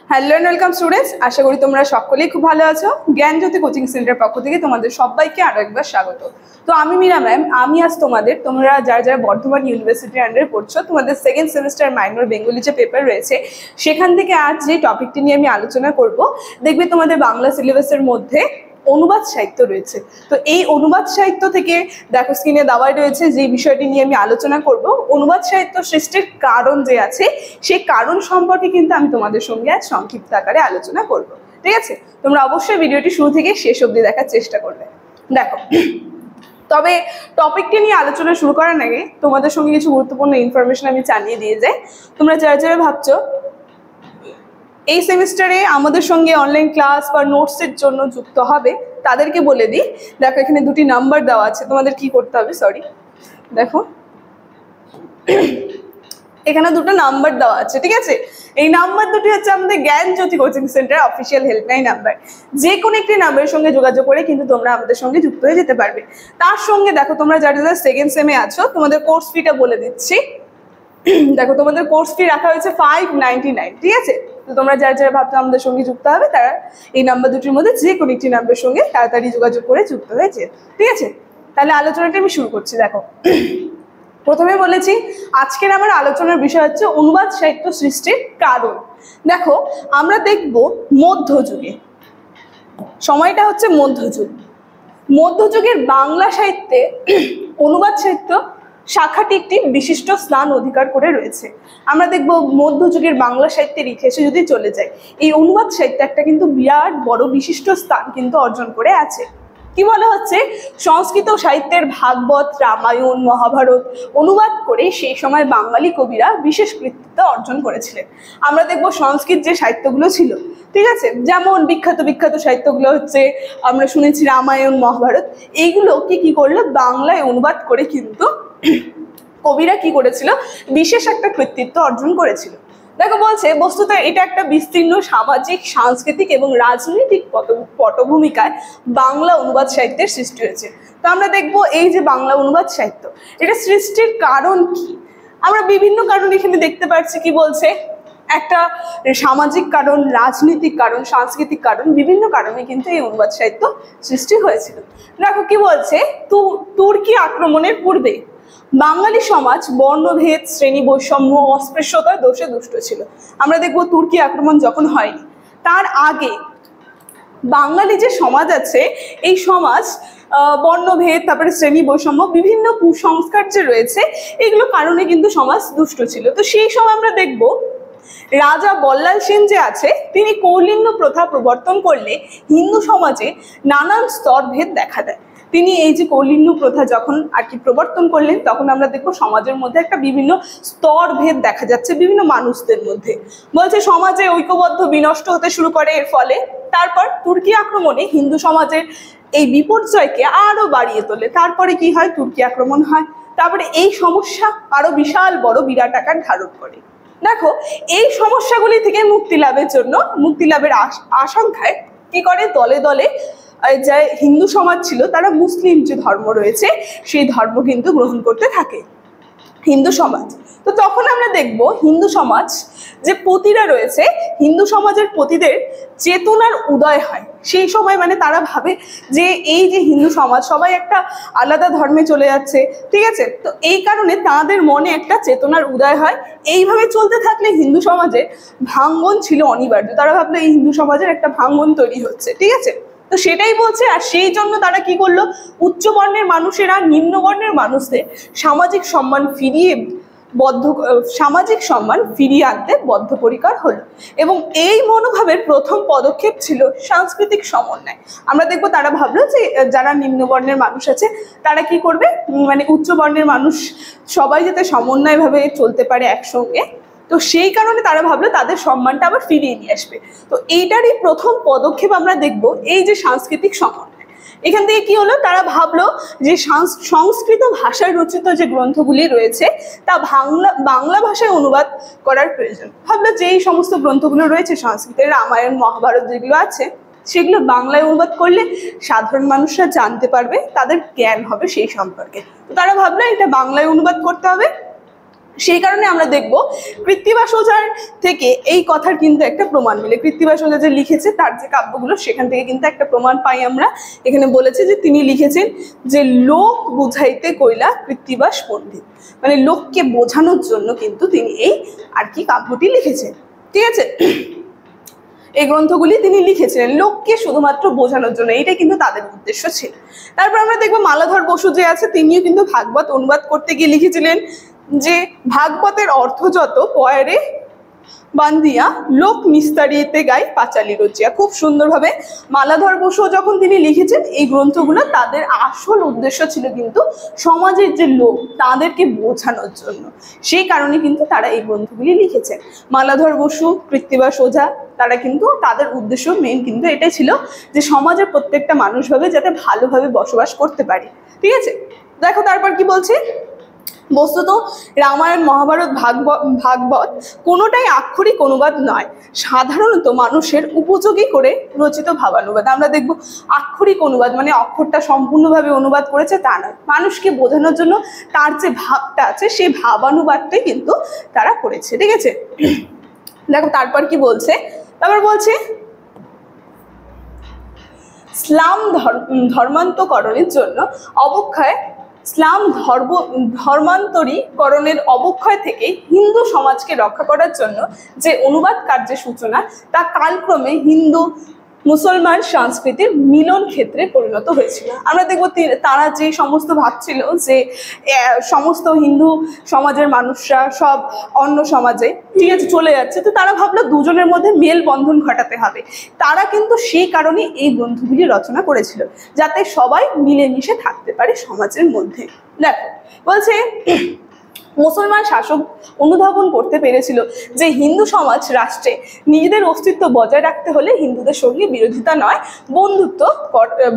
Hello and welcome students, আশা করি তোমরা সকলেই খুব ভালো আছো। জ্ঞানজ্যোতি কোচিং সেন্টার পক্ষ থেকে তোমাদের সবাইকে আরো একবার স্বাগত। তো আমি মীরা ম্যাম, আমি আজ তোমরা যারা যারা বর্ধমান ইউনিভার্সিটির আন্ডারে পড়ছো, তোমাদের সেকেন্ড সেমিস্টার মাইনর বেঙ্গলি যে পেপার রয়েছে সেখান থেকে আজ যে টপিকটি নিয়ে আমি আলোচনা করব, দেখবে তোমাদের বাংলা সিলেবাসের মধ্যে অনুবাদ সাহিত্য রয়েছে। তো এই অনুবাদ সাহিত্য থেকে দেখো স্ক্রিনে দেওয়াই রয়েছে যে বিষয়টি নিয়ে আমি আলোচনা করব, অনুবাদ সাহিত্য সৃষ্টির কারণ যে আছে সেই কারণ সম্পর্কে কিন্তু আমি তোমাদের সঙ্গে আজ সংক্ষিপ্ত আকারে আলোচনা করব। ঠিক আছে, তোমরা অবশ্যই ভিডিওটি শুরু থেকে শেষ অবধি দেখার চেষ্টা করবে। দেখো, তবে টপিকটি নিয়ে আলোচনা শুরু করার আগে তোমাদের সঙ্গে কিছু গুরুত্বপূর্ণ ইনফরমেশন আমি জানিয়ে দিয়ে যাই। তোমরা যারা যারা ভাবছো এই সেমিস্টারে আমাদের সঙ্গে অনলাইন ক্লাস বা নোটসের জন্য যুক্ত হবে, তাদেরকে বলে দিই, দেখো এখানে দুটি নাম্বার দেওয়া আছে, তোমাদের কি করতে হবে, দেখো এখানে দুটো নাম্বার দেওয়া আছে। ঠিক আছে, এই নাম্বার দুটি হচ্ছে আমাদের Gyanjyoti coaching centre official helpline number. যে কোনো একটি নাম্বারের সঙ্গে যোগাযোগ করে কিন্তু তোমরা আমাদের সঙ্গে যুক্ত হয়ে যেতে পারবে। তার সঙ্গে দেখো তোমরা যারা যারা সেকেন্ড সেমে আছো, তোমাদের কোর্স ফিটা বলে দিচ্ছি। দেখো তোমাদের কোর্স ফি রাখা হয়েছে 599। ঠিক আছে, তো তোমরা যারা যারা ভাবছো আমাদের সঙ্গে যুক্ত হবে, তারা এই নাম্বার দুটির মধ্যে যে কোনো একটি নাম্বারের সঙ্গে তাড়াতাড়ি যোগাযোগ করে যুক্ত হয়েছে। ঠিক আছে, তাহলে আলোচনাটা আমি শুরু করছি। দেখো, প্রথমে বলেছি আজকের আমার আলোচনার বিষয় হচ্ছে অনুবাদ সাহিত্য সৃষ্টির কারণ। দেখো, আমরা দেখব মধ্যযুগে, সময়টা হচ্ছে মধ্যযুগ। মধ্যযুগের বাংলা সাহিত্যে অনুবাদ সাহিত্য শাখাটি একটি বিশিষ্ট স্থান অধিকার করে রয়েছে। আমরা দেখব মধ্যযুগের বাংলা সাহিত্যের ইতিহাসে যদি চলে যায়, এই অনুবাদ সাহিত্য একটা কিন্তু বিরাট বড় বিশিষ্ট স্থান কিন্তু অর্জন করে আছে। কি বলা হচ্ছে, সংস্কৃত সাহিত্যের ভাগবত, রামায়ণ, মহাভারত অনুবাদ করে সেই সময় বাঙালি কবিরা বিশেষ কৃতিত্ব অর্জন করেছিলেন। আমরা দেখব সংস্কৃত যে সাহিত্যগুলো ছিল, ঠিক আছে, যেমন বিখ্যাত বিখ্যাত সাহিত্যগুলো হচ্ছে আমরা শুনেছি রামায়ণ, মহাভারত, এইগুলো কি করলো, বাংলায় অনুবাদ করে কিন্তু কবিরা কি করেছিল, বিশেষ একটা কৃতিত্ব অর্জন করেছিল। দেখো বলছে, বস্তুত এটা একটা বিস্তীর্ণ সামাজিক, সাংস্কৃতিক এবং রাজনৈতিক পটভূমিকায় বাংলা অনুবাদ সাহিত্যের সৃষ্টি হয়েছে। তো আমরা দেখব এই যে বাংলা অনুবাদ সাহিত্য, এটা সৃষ্টির কারণ কি, আমরা বিভিন্ন কারণ এখানে দেখতে পাচ্ছি। কি বলছে, একটা সামাজিক কারণ, রাজনৈতিক কারণ, সাংস্কৃতিক কারণ, বিভিন্ন কারণে কিন্তু এই অনুবাদ সাহিত্য সৃষ্টি হয়েছিল। দেখো কি বলছে, তুর্কি আক্রমণের পূর্বে বাঙালি সমাজ বর্ণভেদ, শ্রেণী বৈষম্য, অস্পৃশ্যতার দোষে দুষ্ট ছিল। আমরা দেখব তুর্কি আক্রমণ যখন হয়নি, তার আগে বাঙালি যে সমাজ আছে, এই সমাজ বর্ণভেদ, তারপরে শ্রেণী বৈষম্য, বিভিন্ন কুসংস্কার যে রয়েছে, এগুলো কারণে কিন্তু সমাজ দুষ্ট ছিল। তো সেই সময় আমরা দেখব রাজা বল্লাল সেন যে আছে, তিনি কৌলিন্য প্রথা প্রবর্তন করলে হিন্দু সমাজে নানান স্তরভেদ দেখা দেয়। তিনি এই যে কৌলিন্য প্রথা যখন আর কি প্রবর্তন করলেন, তখন আমরা দেখবো সমাজের মধ্যে একটা বিভিন্ন স্তরভেদ দেখা যাচ্ছে বিভিন্ন মানুষদের মধ্যে। বলছে সমাজে ঐক্যবদ্ধ বিনষ্ট হতে শুরু করে এর ফলে। তারপর তুর্কি আক্রমণে হিন্দু সমাজের এই বিপর্যয়কে আরো বাড়িয়ে তোলে। তারপরে কি হয়, তুর্কি আক্রমণ হয়, তারপরে এই সমস্যা আরো বিশাল বড় বিরাট আকার ধারণ করে। দেখো, এই সমস্যাগুলি থেকে মুক্তি লাভের জন্য, মুক্তি লাভের আশঙ্কায় কি করে, দলে দলে যে হিন্দু সমাজ ছিল, তারা মুসলিম যে ধর্ম রয়েছে সেই ধর্ম কিন্তু গ্রহণ করতে থাকে হিন্দু সমাজ। তো তখন আমরা দেখব হিন্দু সমাজ যে পতিরা রয়েছে, হিন্দু সমাজের পতিদের চেতনার উদয় হয় সেই সময়। মানে তারা ভাবে যে এই যে হিন্দু সমাজ সবাই একটা আলাদা ধর্মে চলে যাচ্ছে, ঠিক আছে, তো এই কারণে তাদের মনে একটা চেতনার উদয় হয়। এইভাবে চলতে থাকলে হিন্দু সমাজে ভাঙ্গন ছিল অনিবার্য। তারা ভাবলো এই হিন্দু সমাজের একটা ভাঙ্গন তৈরি হচ্ছে, ঠিক আছে, তো সেটাই বলছে। আর সেই জন্য তারা কি করলো, উচ্চ বর্ণের মানুষেরা নিম্ন বর্ণের মানুষদের সামাজিক সম্মান ফিরিয়ে আনতে বদ্ধপরিকর হলো। এবং এই মনোভাবের প্রথম পদক্ষেপ ছিল সাংস্কৃতিক সমন্বয়। আমরা দেখবো তারা ভাবলো যে যারা নিম্নবর্ণের মানুষ আছে তারা কি করবে, মানে উচ্চ বর্ণের মানুষ সবাই যাতে সমন্বয়ভাবে চলতে পারে একসঙ্গে, তো সেই কারণে তারা ভাবলো তাদের সম্মানটা আবার ফিরিয়ে নিয়ে আসবে। তো এইটারই প্রথম পদক্ষেপ আমরা দেখব এই যে সাংস্কৃতিক সমন্বয়। এখান থেকে কি হলো, তারা ভাবলো যে সংস্কৃত ভাষায় রচিত যে গ্রন্থগুলি রয়েছে তা বাংলা ভাষায় অনুবাদ করার প্রয়োজন। ভাবলো যে এই সমস্ত গ্রন্থগুলো রয়েছে সংস্কৃতের, রামায়ণ, মহাভারত যেগুলো আছে, সেগুলো বাংলায় অনুবাদ করলে সাধারণ মানুষরা জানতে পারবে, তাদের জ্ঞান হবে সেই সম্পর্কে। তো তারা ভাবলো এটা বাংলায় অনুবাদ করতে হবে। সেই কারণে আমরা দেখব কৃত্তিবাস ওঝার থেকে এই কথার কিন্তু একটা প্রমাণ মিলে। কৃত্তিবাস ওঝা যে লিখেছে তার যে কাব্যগুলো সেখান থেকে কিন্তু একটা প্রমাণ পাই আমরা। এখানে বলেছে যে তিনি লিখেছেন যে লোক বুঝাইতে কইলা কৃত্তিবাস পণ্ডিত, মানে লোককে বোঝানোর জন্য কিন্তু তিনি এই আর কি কাব্যটি লিখেছেন। ঠিক আছে, এই গ্রন্থগুলি তিনি লিখেছিলেন লোককে শুধুমাত্র বোঝানোর জন্য, এইটাই কিন্তু তাদের উদ্দেশ্য ছিল। তারপর আমরা দেখবো মালাধর বসু যে আছে তিনিও কিন্তু ভাগবত অনুবাদ করতে গিয়ে লিখেছিলেন যে ভাগবতের অর্থ যত পয়ারে বান্দিয়া লোক নিস্তারিতে গাই পাঁচালী রচিয়া। খুব সুন্দরভাবে মালাধর বসু যখন তিনি লিখেছেন এই গ্রন্থগুলো, তাদের আসল উদ্দেশ্য ছিল কিন্তু সমাজের যে লোক তাদেরকে বোঝানোর জন্য। সেই কারণে কিন্তু তারা এই গ্রন্থগুলি লিখেছেন। মালাধর বসু, কৃত্তিবাস ওঝা, তারা কিন্তু তাদের উদ্দেশ্য মেইন কিন্তু এটাই ছিল যে সমাজের প্রত্যেকটা মানুষভাবে যাতে ভালোভাবে বসবাস করতে পারে। ঠিক আছে, দেখো তারপর কি বলছে, বস্তুত রামায়ণ, মহাভারত, ভাগবত কোনোটাই আক্ষরিক অনুবাদ নয়, সাধারণত মানুষের উপযোগী করে রচিত ভাবানুবাদ। আমরা দেখব আক্ষরিক অনুবাদ মানে অক্ষরটা সম্পূর্ণভাবে অনুবাদ করেছে তা নয়, মানুষকে বোঝানোর জন্য তার যে ভাবটা আছে সেই ভাবানুবাদটাই কিন্তু তারা করেছে। ঠিক আছে, দেখো তারপর কি বলছে, তারপর বলছে ইসলাম ধর্মান্তকরণের জন্য অবক্ষয়, ইসলাম ধর্মান্তরীকরণের অবক্ষয় থেকে হিন্দু সমাজকে রক্ষা করার জন্য যে অনুবাদ কার্যের সূচনা, তা কালক্রমে হিন্দু মুসলমান সংস্কৃতির মিলন ক্ষেত্রে পরিণত হয়েছিল। আমরা দেখব তারা যে সমস্ত ভাবছিল যে সমস্ত হিন্দু সমাজের মানুষরা সব অন্য সমাজে ঠিক আছে চলে যাচ্ছে, তো তারা ভাবলো দুজনের মধ্যে মেলবন্ধন ঘটাতে হবে। তারা কিন্তু সেই কারণে এই গ্রন্থগুলি রচনা করেছিল যাতে সবাই মিলেমিশে থাকতে পারে সমাজের মধ্যে। দেখো বলছে মুসলমান শাসক অনুধাবন করতে পেরেছিল যে হিন্দু সমাজ রাষ্ট্রে নিজেদের অস্তিত্ব বজায় রাখতে হলে হিন্দুদের সঙ্গে বিরোধিতা নয়,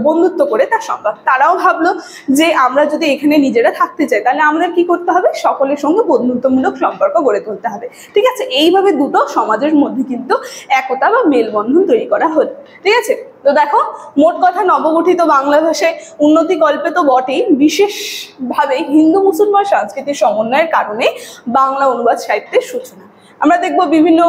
বন্ধুত্ব করে তা সম্ভব। তারাও ভাবলো যে আমরা যদি এখানে নিজেরা থাকতে চাই তাহলে আমাদের কি করতে হবে, সকলের সঙ্গে বন্ধুত্বমূলক সম্পর্ক গড়ে তুলতে হবে। ঠিক আছে, এইভাবে দুটো সমাজের মধ্যে কিন্তু একতা বা মেলবন্ধন তৈরি করা হলো। ঠিক আছে, তো দেখো মোট কথা নবগঠিত বাংলা ভাষায় উন্নতি কল্পে তো বটেই, বিশেষভাবে হিন্দু মুসলমান সংস্কৃতির সমন্বয়ের কারণে বাংলা অনুবাদ সাহিত্যের সূচনা। আমরা দেখব বিভিন্ন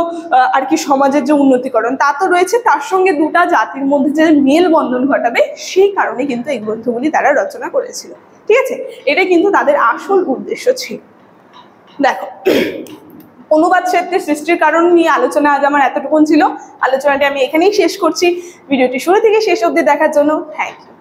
আর কি সমাজের যে উন্নতিকরণ তা তো রয়েছে, তার সঙ্গে দুটা জাতির মধ্যে যে মেলবন্ধন ঘটাবে সেই কারণে কিন্তু এই গ্রন্থগুলি তারা রচনা করেছিল। ঠিক আছে, এটা কিন্তু তাদের আসল উদ্দেশ্য ছিল। দেখো অনুবাদ সাহিত্যের সৃষ্টির কারণ নিয়ে আলোচনা আজ আমার এতটুকুন ছিল। আলোচনাটি আমি এখানেই শেষ করছি। ভিডিওটি শুরু থেকে শেষ অবধি দেখার জন্য থ্যাংক ইউ।